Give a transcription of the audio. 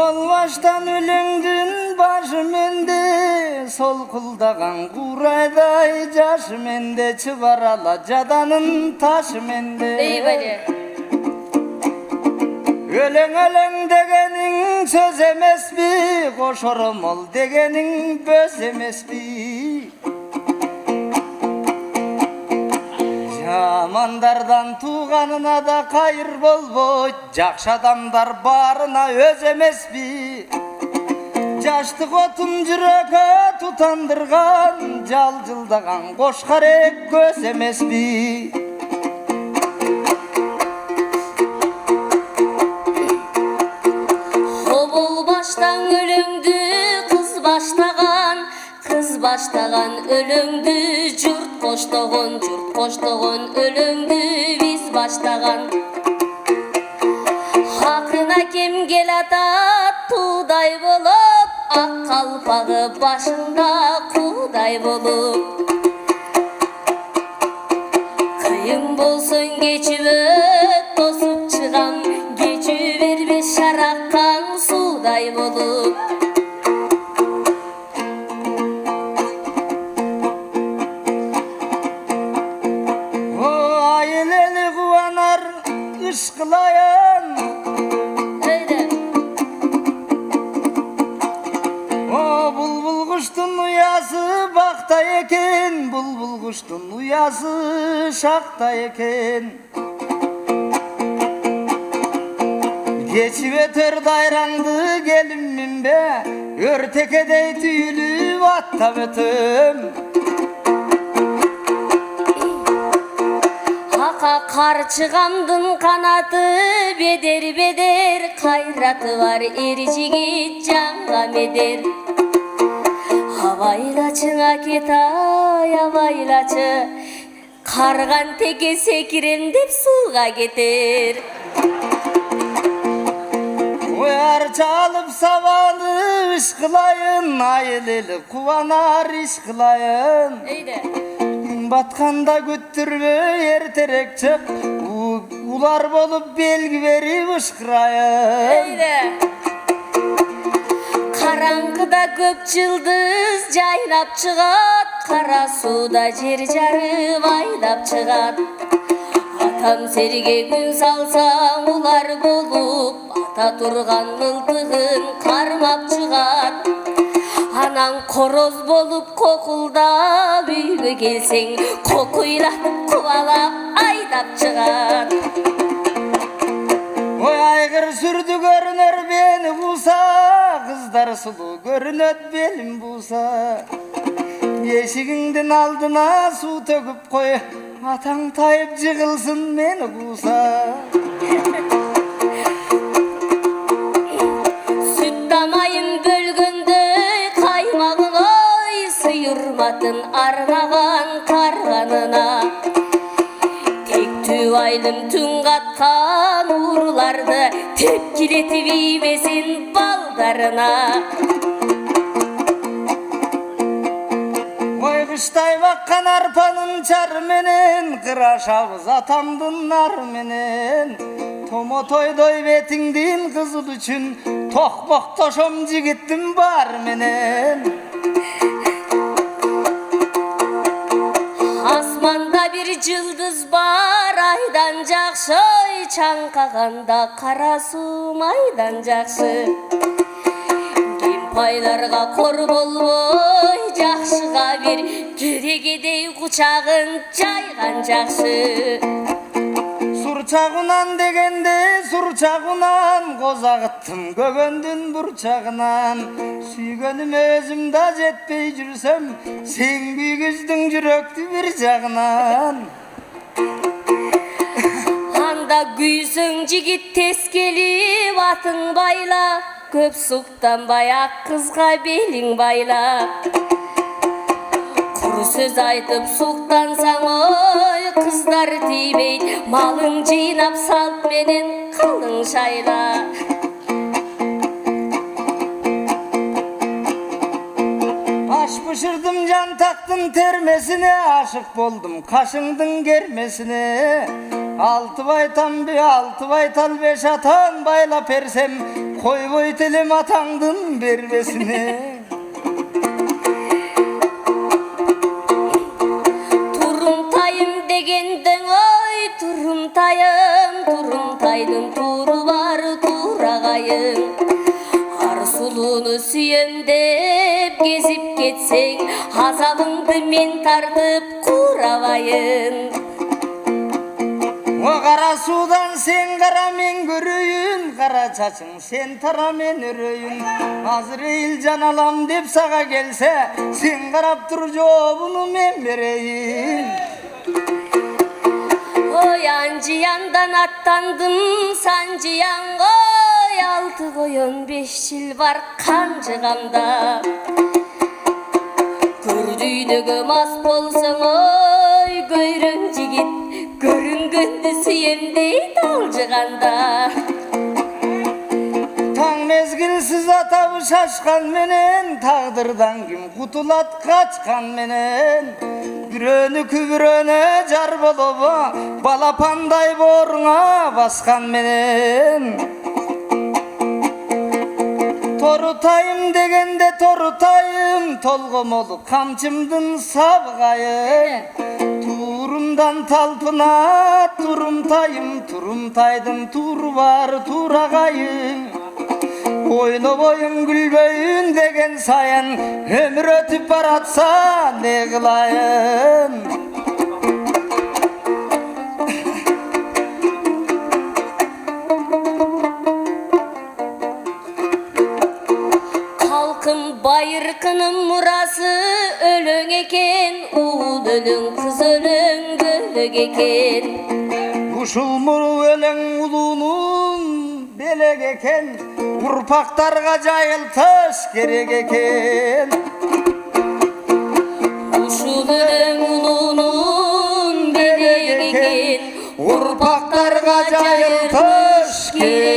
Болбаштан өлеңдүн башы менде, солкулдаган курайдай жашы менде, чыбарала жаданын ташы менде. Өлең өлең дегениң сөз эмеспи, кошоромол дегениң бөз эмеспи. Жамандардан туғанына да кайыр болбойт, жакшы адамдар барына өз эмеспи. Жаштык отун жүрөккө тутандырган, жалжылдаган кошкарек көз эмеспи. Болбаштан өлөңдү кыз баштаган өлөңдү журт коштогон өлөңдү биз баштаган. Акырына кем келатат туудай болуп, ак калпагы башында куудай болуп. Кыйын болсоң кечип өт, тосуп чыгам, кечүү бербеш шараккан суудай болуп. Kılayan O bulbul kuştun uyası bakta eken, bulbul kuştun uyası şakta eken. Geçip ötör dayrandı gelimmin be, örtekedey tüylü vatta ötüm. Карчыгамдын канаты бедер, кайраты бар эр жигит жанга медер. Абайлачың акетай, абайлачы, карган теке секирем деп сууга кетер. Uyar çalıp savanı iş kılayın, ayıl eli kuvanar iş kılayın. Batkanda götürbe erterek çık, ular bolup belgi verip ışkırayın. Karangıda köp yıldız jaynap çıgat, kara suda jer jarıp aydap çıgat. Atam serge gün salsam ular bolup, ata turgan mıltığın karmap çıgat. Anan koroz bolup kokuldap үйгө келсең, kokuylatıp kuvalap aydap çıgat. Oy aygır sürdü görünür beni bulsa, kızlar sulu görünöt belim bulsa. Eşigingdin aldına su töküp koy, ataң tayıp jıgılsın meni bulsa. Süt damayın bölgöndöy kaymağın oy, sıyırmatın arnagan karganına. Tek tüy aylım tün katkan uğurlardı, tepkiletip iymesin baldarına. Oy kıştay bakkan arpanın çar menen, kıraşabız atamdın nar menen. Tomo toydoy betingdin kızıl üçün, tokbok toşom jigittim bar menen. Asmanda bir yıldız var, aydan jakşı, çankaganda kara su maydan jakşı. Paylarga kor bolboy, jakşıga bir keregedey kuchagın jaygan jakşı. Surçağınan degende surçağınan, kozağıttım gögöndün burçağınan. Süygönüm özümda jetpey jürsem, sen büyügüzdün jüröktü bir jağınan. Anda güysüň jigit tes kelip atıň bayla, köp suktan bayak kızga beliň bayla. Kuru söz aytıp suktansaň oy, kızlar tiybeyt, malyň jıynap salt menen kalyň şayla. Aş pişirdim can taktım termesine, aşık boldum kaşıngdın germesine. Altı baytan bir altı baytal beş atan bayla persem, койбойт элем атаңдын бербесине. Турумтайым дегендең ой турумтайым, турумтайдын туру бар турагайым. Арсулуну сүйем деп кезип кетсең, азабыңды мен тартып курабайын. О кара судан сен кара мен көрөйүн, кара чачың сен тара мен өрөйүн. Азырейил жан алам деп сага келсе, сен карап тур жообуну мен берейин. Ой анжыяндан аттандым санжыянга, ой 6 коyon 5 жыл бар канжыгамда. Көрдүйдөгө мас болсоң ой көйрөң жигит, көрүнгөндү сүйем дейт алжыганда. Таң мезгилсиз атабы шашкан менен, тагдырдан ким кутулат качкан менен. Бирөөнү күбүрөнө жар болобу, балапандай бооруңа баскан менен. Торутайым дегенде торутайым, толгомолу камчымдын сабгайы. Турумдан талпына турумтайым, турумтайдын туру бар турагайы. Ойнобойум күлбөйүн деген сайын, өмүр өтүп баратса не кылайын. Байыркынын мурасы өлөң экен, уул өлөң, кыз өлөң, бөлөк экен. Ушул муру өлөң улуунун белек экен, урпактарга жайылтыш керек экен. Ушул өлөң улуунун белек экен, урпактарга жайылтыш керек.